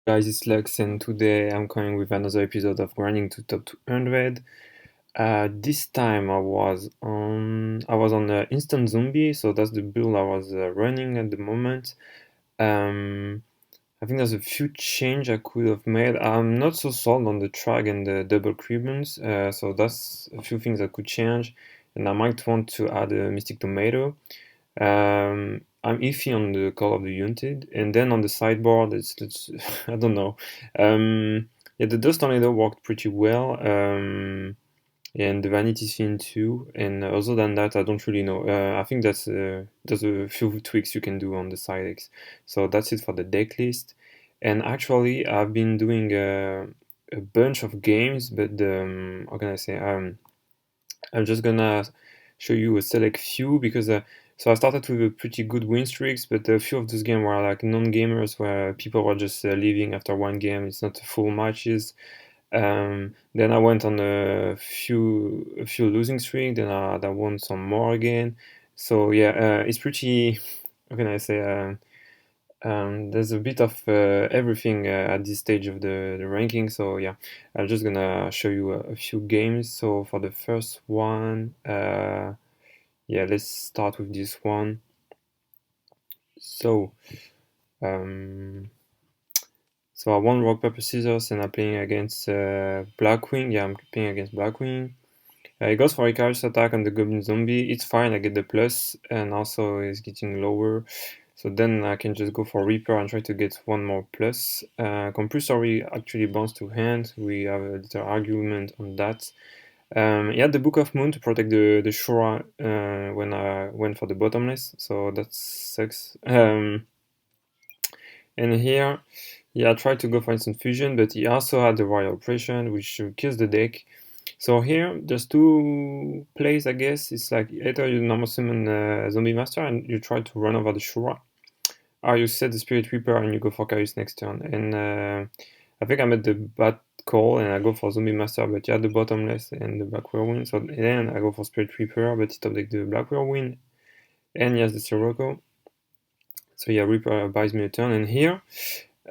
Guys, it's Lux, and today I'm coming with another episode of Grinding to Top 200. This time I was on the Instant Zombie, so that's the build I was running at the moment. Um, I think there's a few change I could have made. I'm not so sold on the track and the double ribbons, so that's a few things I could change, and I might want to add a Mystic Tomato. I'm iffy on the Call of the Unted, and then on the sideboard, it's I don't know. Yeah, the Dust Tornado worked pretty well, and the Vanity Fiend too. And other than that, I don't really know. I think there's a few tweaks you can do on the side X. So that's it for the deck list. And actually, I've been doing a bunch of games, but how can I say? I'm just gonna show you a select few because so I started with a pretty good win streaks, but a few of those games were like non-gamers where people were just leaving after one game. It's not full matches. Then I went on a few losing streak. Then I won some more again. So yeah, it's pretty. How can I say? There's a bit of everything at this stage of the ranking. So yeah, I'm just gonna show you a few games. So for the first one, yeah, let's start with this one. So, um, so I won rock paper scissors, and I'm playing against Blackwing. Yeah, I'm playing against Blackwing. It goes for Icarus attack on the Goblin Zombie. It's fine, I get the plus, and also it's getting lower. So then I can just go for Reaper and try to get one more plus. Compulsory actually bounce to hand. We have a little argument on that. He had the Book of Moon to protect the Shura when I went for the bottomless, so that sucks. And here, yeah, I tried to go for instant fusion, but he also had the Royal Oppression, which kills the deck. So here, there's two plays, I guess. It's like either you normal summon Zombie Master and you try to run over the Shura, or you set the Spirit Reaper and you go for Chaos next turn. And I think I made the bad call and I go for Zombie Master, but he had the bottomless and the Black Whirlwind. So then I go for Spirit Reaper, but he top deck the Black Whirlwind and he has the Sirocco. So yeah, Reaper buys me a turn. And here,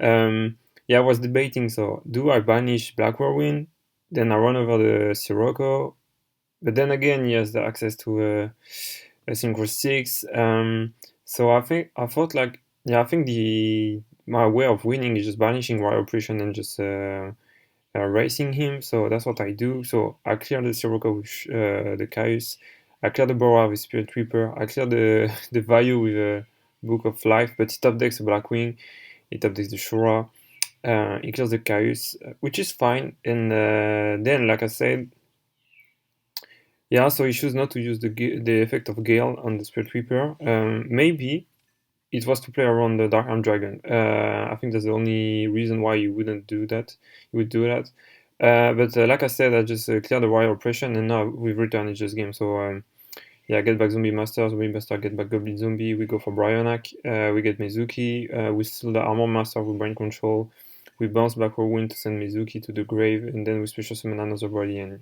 yeah, I was debating. So do I banish Black Whirlwind? Then I run over the Sirocco, but then again, he has the access to a Synchro 6. So I thought like, yeah, I think the my way of winning is just banishing Royal Oppression and just racing him. So that's what I do. So I clear the Sirocco with the Caius. I clear the Bora with Spirit Reaper. I clear the the value with a Book of Life, but he top decks the Blackwing. He top decks the Shura. He clears the Caius, which is fine. And then, like I said, yeah, so he chose not to use the effect of Gale on the Spirit Reaper. Maybe it was to play around the Dark Arm Dragon. I think that's the only reason why you wouldn't do that. You would do that. But like I said, I just cleared the Royal Oppression, and now we've returned it's just game. So yeah, get back Zombie Master, get back Goblin Zombie. We go for Bryonak. We get Mizuki. We steal the Armor Master with Brain Control. We bounce back Whirlwind to send Mizuki to the grave, and then we special summon another body, and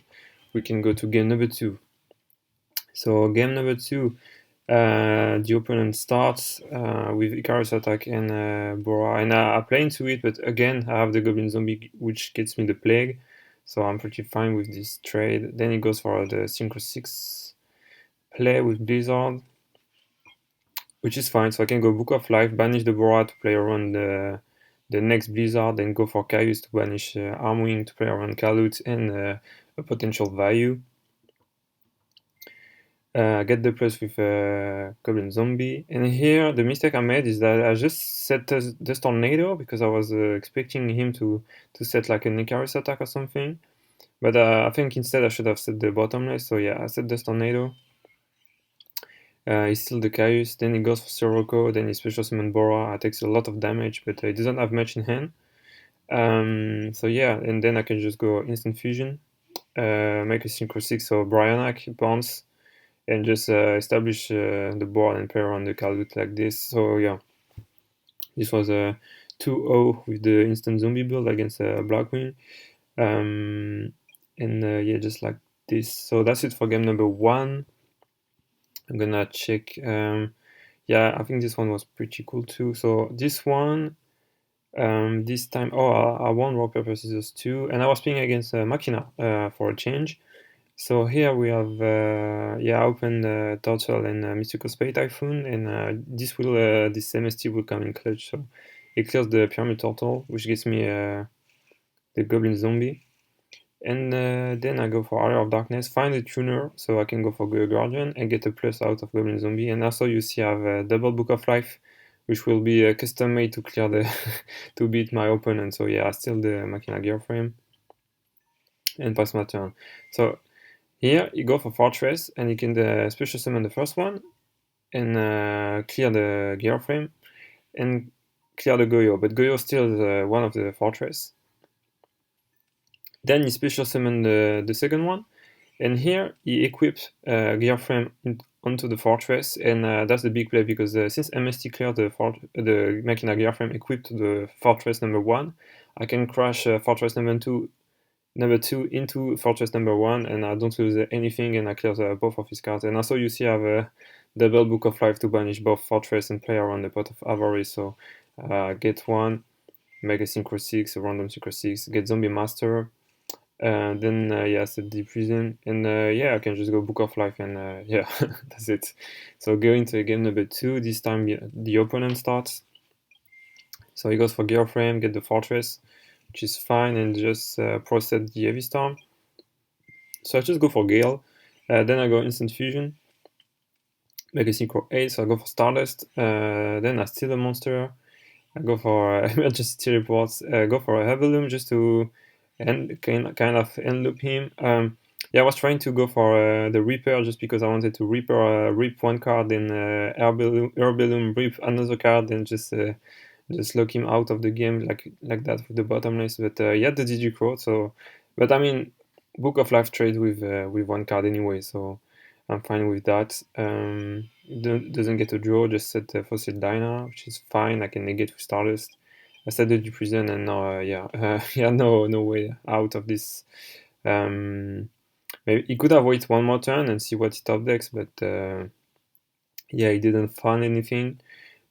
we can go to game number 2. So game number 2, the opponent starts with Icarus attack and Bora, and I play into it, but again I have the Goblin Zombie, which gets me the Plague, so I'm pretty fine with this trade. Then he goes for the Synchro 6 play with Blizzard, which is fine, so I can go Book of Life, banish the Bora to play around the next Blizzard, then go for Caius to banish Armwing to play around Kalut and a potential value. Get the plus with Goblin Zombie. And here, the mistake I made is that I just set this Tornado because I was expecting him to set like an Icarus attack or something. But I think instead I should have set the Bottomless. So yeah, I set this Tornado. He steals the Caius, then he goes for Sirocco, then he special summon Bora. It takes a lot of damage, but he doesn't have much in hand. So yeah, and then I can just go Instant Fusion, make a Synchro 6, so Bryonak, bounce, and just establish the board and play around the Kalut like this. So yeah, this was a 2-0 with the instant zombie build against Blackwing. And yeah, just like this. So that's it for game number 1. I'm gonna check. Yeah, I think this one was pretty cool too. So this one, This time, I won rock paper scissors too, and I was playing against Machina for a change. So here we have yeah, open Turtle and Mystical Space Typhoon, and this MST will come in clutch. So it clears the Pyramid Turtle, which gives me the Goblin Zombie. And then I go for Area of Darkness, find a tuner, so I can go for Guardian and get a plus out of Goblin Zombie. And also you see I have a double Book of Life, which will be custom made to clear the to beat my opponent. So yeah, I steal the Machina Gear Frame and pass my turn. So here you go for Fortress, and you can special summon the first one and clear the Gear Frame and clear the Goyo. But Goyo steals one of the Fortress. Then you special summon the second one. And here he equips Gear Frame onto the Fortress, and that's the big play because since MST cleared the Machina Gear Frame equipped to the Fortress number 1, I can crash Fortress number 2 into Fortress number 1, and I don't lose anything, and I clear both of his cards. And also you see I have a double Book of Life to banish both Fortress and play around the Pot of Avarice. So get one, make a Synchro 6, a random Synchro 6, get Zombie Master. Then yeah, set the prison, and yeah, I can just go Book of Life, and yeah, that's it. So going to game number 2. This time the opponent starts. So he goes for Gear Frame, get the Fortress, which is fine, and just process the Heavy Storm. So I just go for Gale. Then I go Instant Fusion, make a Synchro 8. So I go for Stardust. Then I steal a monster. I go for emergency teleports. Go for a Heavalum just to kind of end loop him. Yeah, I was trying to go for the Reaper just because I wanted to Reaper rip one card and Herbalium rip another card and just lock him out of the game like that with the bottomless. But yeah, the DG Crow. So, but I mean, Book of Life trade with one card anyway, so I'm fine with that. Doesn't get a draw, just set Fossil Dyna, which is fine. I can negate with Stardust. I set the prison, and now yeah, yeah, no way out of this. Maybe he could have waited one more turn and see what he top decks, but yeah, he didn't find anything.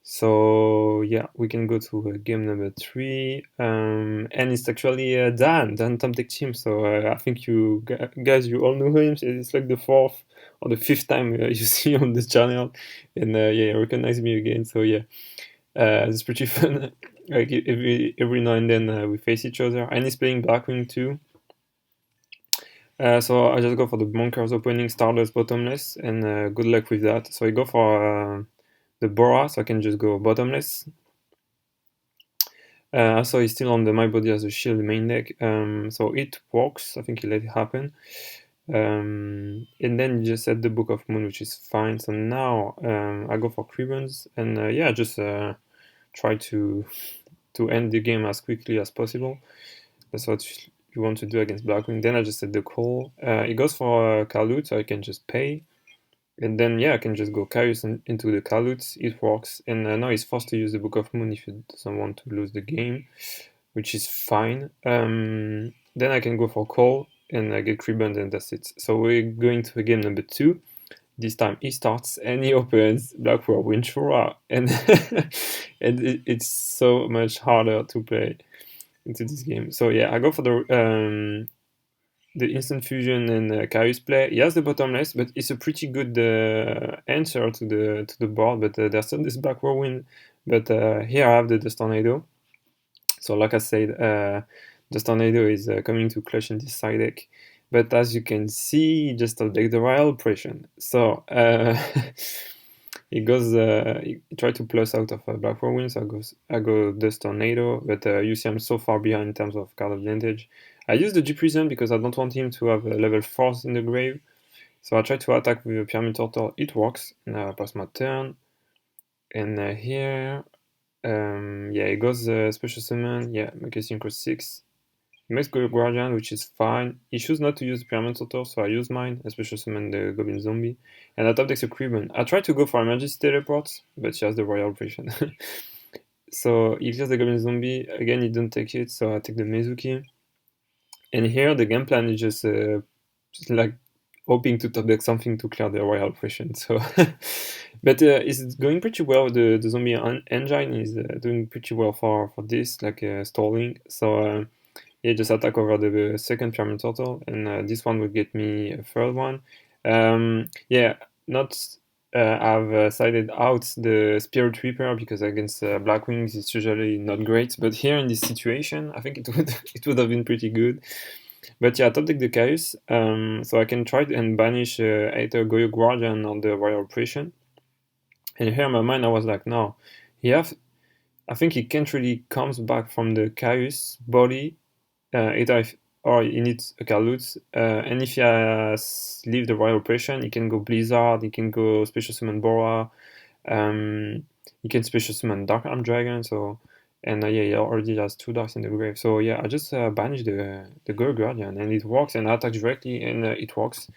So yeah, we can go to game number 3, and it's actually Dan Top Deck Team. So I think you guys, you all know him. It's like the 4th or the 5th time you see on this channel, and yeah, recognize me again. So yeah, it's pretty fun. Like every now and then we face each other, and he's playing Blackwing too. So I just go for the Bonkers opening, Stardust bottomless, and good luck with that. So I go for the Bora, so I can just go bottomless. So he's still on the My Body as a Shield main deck, so it works. I think he let it happen. And then you just set the Book of Moon, which is fine. So now I go for Cribbons, and yeah, just try to end the game as quickly as possible. That's what you want to do against Blackwing. Then I just set the call. It goes for Kalut, so I can just pay. And then, yeah, I can just go Caius into the Kalut. It works. And now he's forced to use the Book of Moon if he doesn't want to lose the game, which is fine. Then I can go for call and I get Cribbons, and that's it. So we're going to game number 2. This time he starts and he opens Blackwing Winchura, and and it's so much harder to play into this game. So yeah, I go for the instant fusion and Caius play. He has the bottomless, but it's a pretty good answer to the board. But there's still this Black Whirlwind. But here I have the Dust Tornado. So like I said, Dust Tornado is coming to clutch in this side deck. But as you can see, just take the Royal Oppression. So he goes, he tried to plus out of Black Whirlwind, so I go Dust Tornado, but you see I'm so far behind in terms of card advantage. I use the G Prison because I don't want him to have a level 4 in the grave. So I try to attack with a Pyramid Turtle, it works. Now I pass my turn. And here, yeah, it goes Special Summon, yeah, make a Synchro 6. He makes Guardian, which is fine. He chooses not to use the Pyramid Turtle, so I use mine, especially summon the Goblin Zombie. And I top decks a Cribbon. I try to go for Emergency Teleports, but she has the Royal Operation. So he clears the Goblin Zombie. Again, he don't take it, so I take the Mizuki. And here the game plan is just like hoping to top deck something to clear the royal oppression. So, but it's going pretty well. The zombie engine is doing pretty well for this, like stalling. So yeah, just attack over the second pyramid turtle, and this one will get me a third one. Yeah, not. I've sided out the Spirit Reaper because against Blackwings it's usually not great, but here in this situation I think it would it would have been pretty good. But yeah, top deck the Chaos, so I can try and banish either Goyo Guardian or the Royal Oppression. And here in my mind I was like, no, I think he can't really comes back from the Chaos body, either or he needs a card loot, and if he has leave the Royal Oppression, he can go Blizzard, he can go Special Summon Bora, he can Special Summon Dark Arm Dragon, so, and yeah, he already has 2 Darks in the grave, so yeah, I just banish the Goyo Guardian, and it works, and I attack directly, and it works.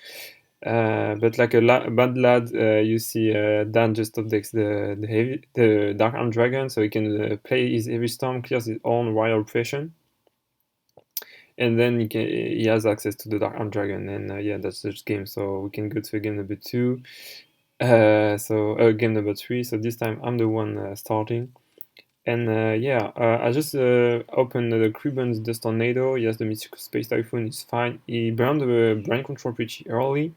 But like a bad lad, you see Dan just top decks the Dark Arm Dragon, so he can play his Heavy Storm, clears his own Royal Oppression, and then he has access to the Dark Arm Dragon, and yeah, that's the game. So we can go to game number 2. Game number 3. So this time I'm the one starting, and yeah, I just opened the Kribben's Dust Tornado. He has the Mystical Space Typhoon. It's fine. He burned the Brain Control pretty early,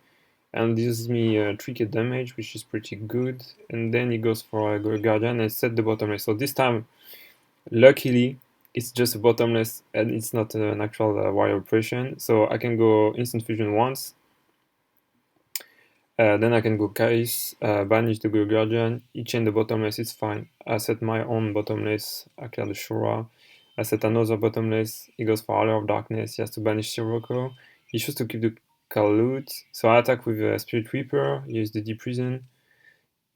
and gives me 3k damage, which is pretty good. And then he goes for a Guardian and set the bottomless. So this time, luckily, it's just a bottomless and it's not an actual Warrior Oppression. So I can go Instant Fusion once. Then I can go Kais, banish the Guardian, he chain the bottomless, it's fine. I set my own bottomless, I clear the Shura. I set another bottomless, he goes for Hour of Darkness, he has to banish Sirocco. He chooses to keep the Kalut, so I attack with Spirit Reaper, use the Deep Prison.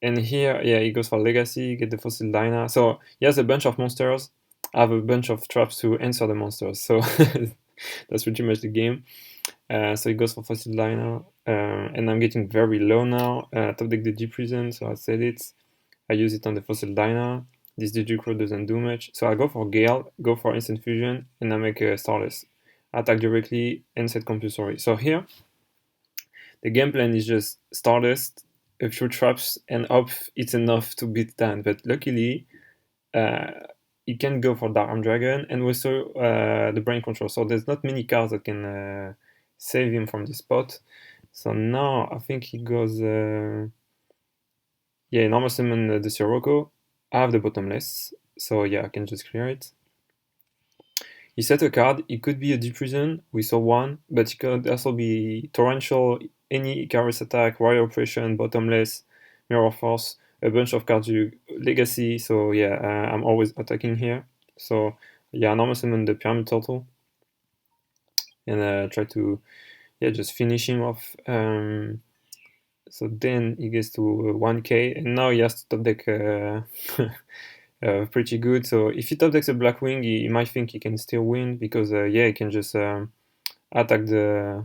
And here, yeah, he goes for Legacy, get the Fossil Dyna. So he has a bunch of monsters. I have a bunch of traps to answer the monsters, so that's pretty much the game. So he goes for Fossil Dyna, and I'm getting very low now. Top deck the Deep Prison, so I set it. I use it on the Fossil Dyna. This DG Crow doesn't do much, so I go for Gale, go for Instant Fusion, and I make a Starless. Attack directly and set compulsory. So here, the game plan is just Stardust, a few traps, and hope it's enough to beat Dan. But luckily, he can go for Dark Arm Dragon and also the Brain Control. So there's not many cards that can save him from the spot. So now I think he goes, yeah, normal summon the Sirocco. I have the bottomless, so yeah, I can just clear it. He set a card. It could be a Deep Prison. We saw one, but it could also be Torrential, any Icarus attack, Warrior Oppression, Bottomless, Mirror Force, a bunch of cards, Legacy. So yeah, I'm always attacking here. So yeah, I normal summon the Pyramid Turtle and try to just finish him off. So then he gets to 1k, and now he has to top deck pretty good. So if he top decks a Blackwing, he might think he can still win because yeah, he can just attack the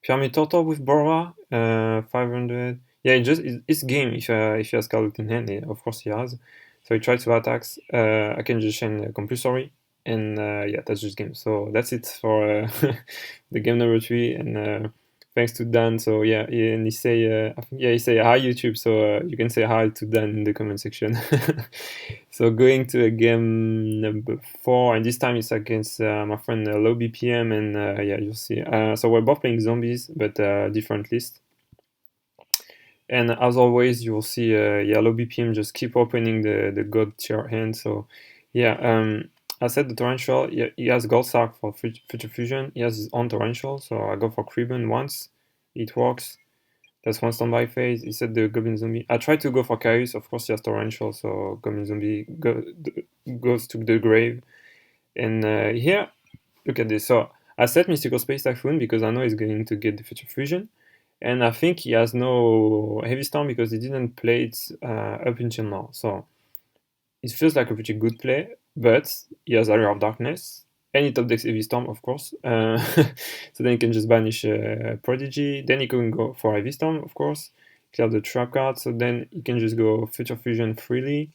Pyramid Turtle with Bora 500. Yeah, it's game if he has card in hand. Yeah, of course he has. So he tries to attack. I can just chain compulsory, and yeah, that's just game. So that's it for the game number 3, and thanks to Dan. So yeah, and he say, I think, yeah, he say hi YouTube. So you can say hi to Dan in the comment section. So going to game number 4, and this time it's against my friend LowBPM, and yeah, you'll see. So we're both playing zombies, but different list. And as always, you will see, yeah, LowBPM just keep opening the God tier hand. So yeah, I said the Torrential, he has Gold Sark for Future Fusion, he has his own Torrential, so I go for Kribben once, it works, that's one standby phase. He said the Goblin Zombie, I tried to go for Chaos, of course he has Torrential, so Goblin Zombie goes to the grave, and here, look at this, so I set Mystical Space Typhoon because I know he's going to get the Future Fusion, and I think he has no Heavy Storm because he didn't play it up until now, so it feels like a pretty good play, but he has Area of Darkness, and he top decks Heavy Storm, of course. So then he can just banish Prodigy, then he can go for Heavy Storm, of course, clear the trap card, so then he can just go Future Fusion freely.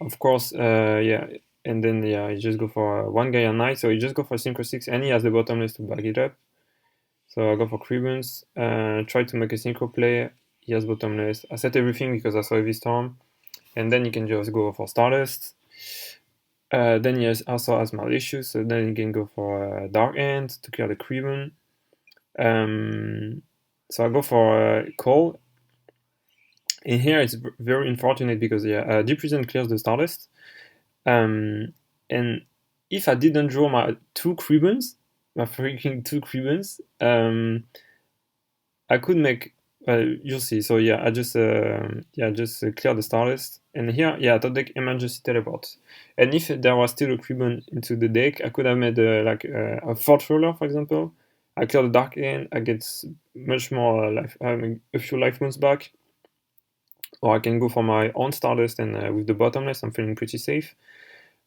Of course, yeah, and then yeah, he just go for one guy a night, so he just go for Synchro 6, and he has the bottomless to back it up. So I go for Crebans, try to make a synchro play. He has bottomless. I set everything because I saw Heavy Storm. And then you can just go for Stardust. Then he also has Malicious, so then you can go for Dark End to clear the Creban. So I go for Call. In here, it's very unfortunate because Deep Prison clears the Stardust. And if I didn't draw my freaking two Crebans, I could make. You'll see. So yeah, I just clear the Stardust, and here top deck emergency teleport. And if there was still a Creban into the deck, I could have made a Fort Roller, for example. I clear the Dark End, I get much more life, a few life moons back, or I can go for my own Stardust, and with the bottomless, I'm feeling pretty safe.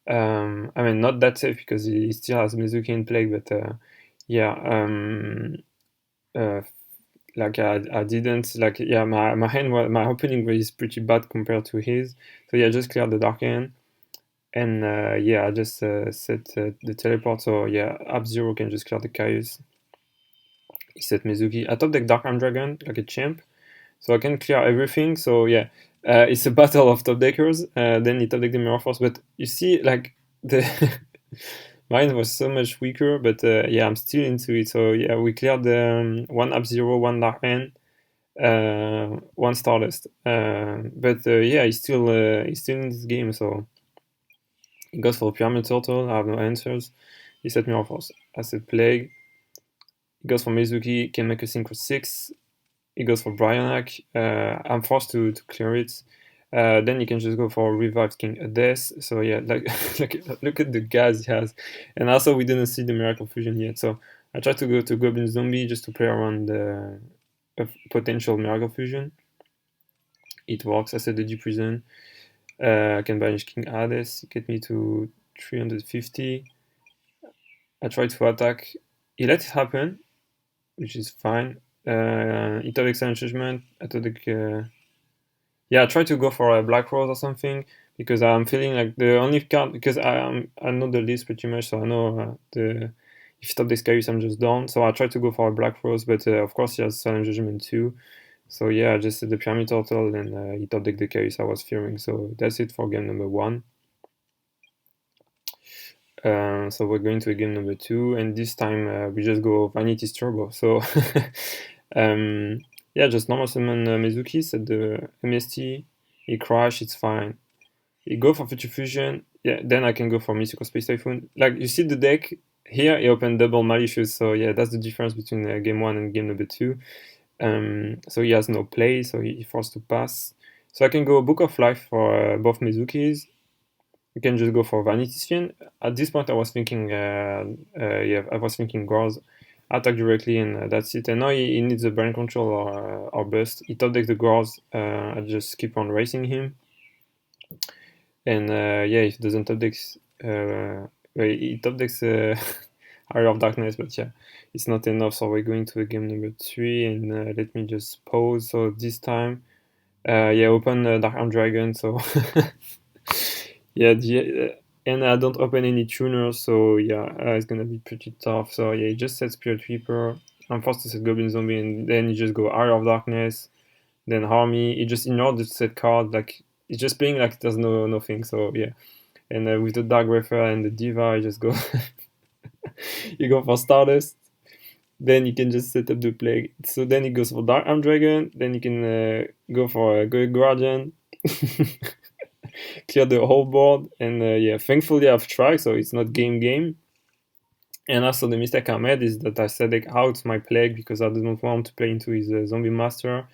I mean, not that safe because he still has Mizuki in play, but I didn't my opening was pretty bad compared to his. So I just cleared the Dark End, and I just set the teleport. So Ab-Zero can just clear the Chaos. He set Mizuki. I top deck Dark Arm Dragon like a champ, so I can clear everything. So it's a battle of top deckers. Then he top deck the Mirror Force, but you see the mine was so much weaker, but I'm still into it. So we cleared the one Ab-Zero, one Dark End, one Stardust. But he's still in this game. So he goes for Pyramid Turtle. I have no answers. He set Mirror Force. I said Plague. He goes for Mizuki. Can make a Synchro 6. He goes for Bryonak. I'm forced to clear it. Then you can just go for Revived King Hades. So look at the guys he has. And also we didn't see the Miracle Fusion yet. So I tried to go to Goblin Zombie just to play around the potential Miracle Fusion. It works. I said the Deep Prison. I can banish King Hades. Get me to 350. I tried to attack. He let it happen, which is fine. He thought Excellent Judgment. I thought I tried to go for a Black Rose or something because I'm feeling like the only card, because I know the list pretty much, so I know if top this Chaos I'm just done. So I tried to go for a Black Rose, but of course he has Silent Judgment too. So I just did the Pyramid Turtle, and he top decked the Chaos I was fearing. So that's it for game number 1. So we're going to game number 2, and this time we just go Vanity's Turbo. So just normal summon Mizuki, set the MST, he crash, it's fine. You go for Future Fusion, then I can go for Mystical Space Typhoon. Like, you see the deck, here he opened double Malicious, so that's the difference between game 1 and game number 2. So he has no play, so he forced to pass. So I can go Book of Life for both Mizukis. You can just go for Vanity. At this point I was thinking, Gauze, attack directly, and that's it. And now he needs a Brain Control or Bust. He top decks the Gauze, I just keep on racing him. And if he doesn't top decks, he top decks Area of Darkness, but it's not enough. So we're going to game number 3, and let me just pause. So this time, open Dark Arm Dragon. So and I don't open any tuners, so it's gonna be pretty tough. So he just sets Spirit Reaper. I'm forced to set Goblin Zombie, and then you just go Area of Darkness, then Army. He just ignores the set card, like it's just playing like there's nothing. So and with the Dark Refer and the Diva, I just go you go for Stardust. Then you can just set up the Plague. So then he goes for Dark Arm Dragon. Then you can go for Guardian. Clear the whole board, and thankfully I've tried, so it's not game. And also the mistake I made is that I set out my Plague because I didn't want to play into his Zombie Master,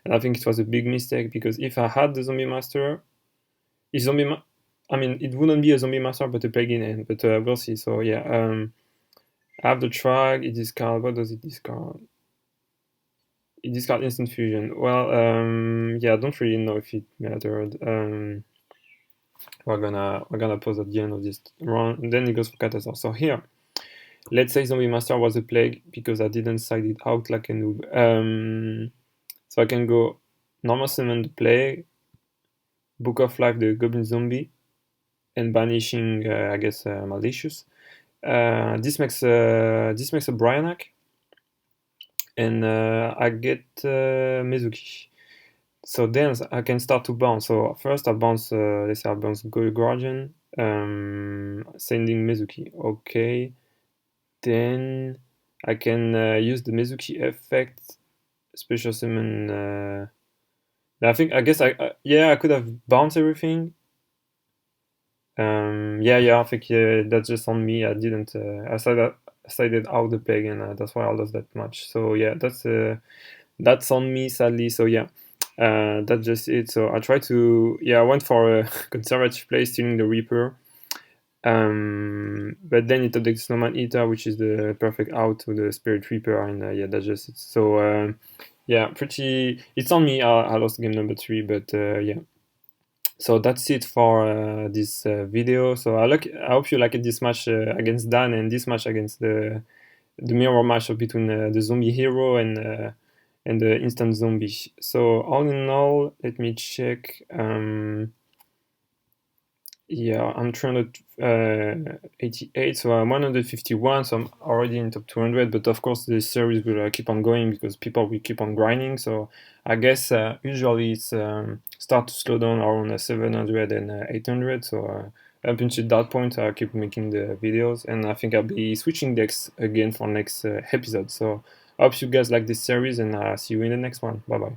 and I think it was a big mistake, because if I had the Zombie Master, it wouldn't be a Zombie Master but a Plague in hand, but we'll see. So I have the Trag. It discard. What does it discard? It discard Instant Fusion. Well, I don't really know if it mattered. We're gonna pause at the end of this round, and then it goes for Catastrophe. So here, let's say Zombie Master was a Plague because I didn't side it out like a noob. So I can go normal summon the Plague, Book of Life the Goblin Zombie, and banishing Malicious. This makes a Bryonak. and I get Mizuki. So then I can start to bounce. So first I bounce, let's say I bounce Guardian, sending Mizuki. Okay, then I can use the Mizuki effect, special summon. I guess yeah, I could have bounced everything. Yeah, I think that's just on me. I didn't. I sided out the peg, and that's why I lost that much. So yeah, that's on me, sadly. So yeah, that's just it. So I tried to. Yeah, I went for a conservative play, stealing the Reaper. But then it took the Snowman Eater, which is the perfect out to the Spirit Reaper, and yeah, that's just it. So yeah, pretty. It's on me. I lost game number 3, but yeah. So that's it for this video. So I hope you liked this match against Dan, and this match against the mirror match between the zombie hero and the instant zombie. So all in all, let me check. Yeah, I'm 388, so I'm 151, so I'm already in top 200. But of course, this series will keep on going because people will keep on grinding. So I guess usually it's start to slow down around 700 and 800. So up until that point, I'll keep making the videos, and I think I'll be switching decks again for next episode. So I hope you guys like this series, and see you in the next one. Bye bye.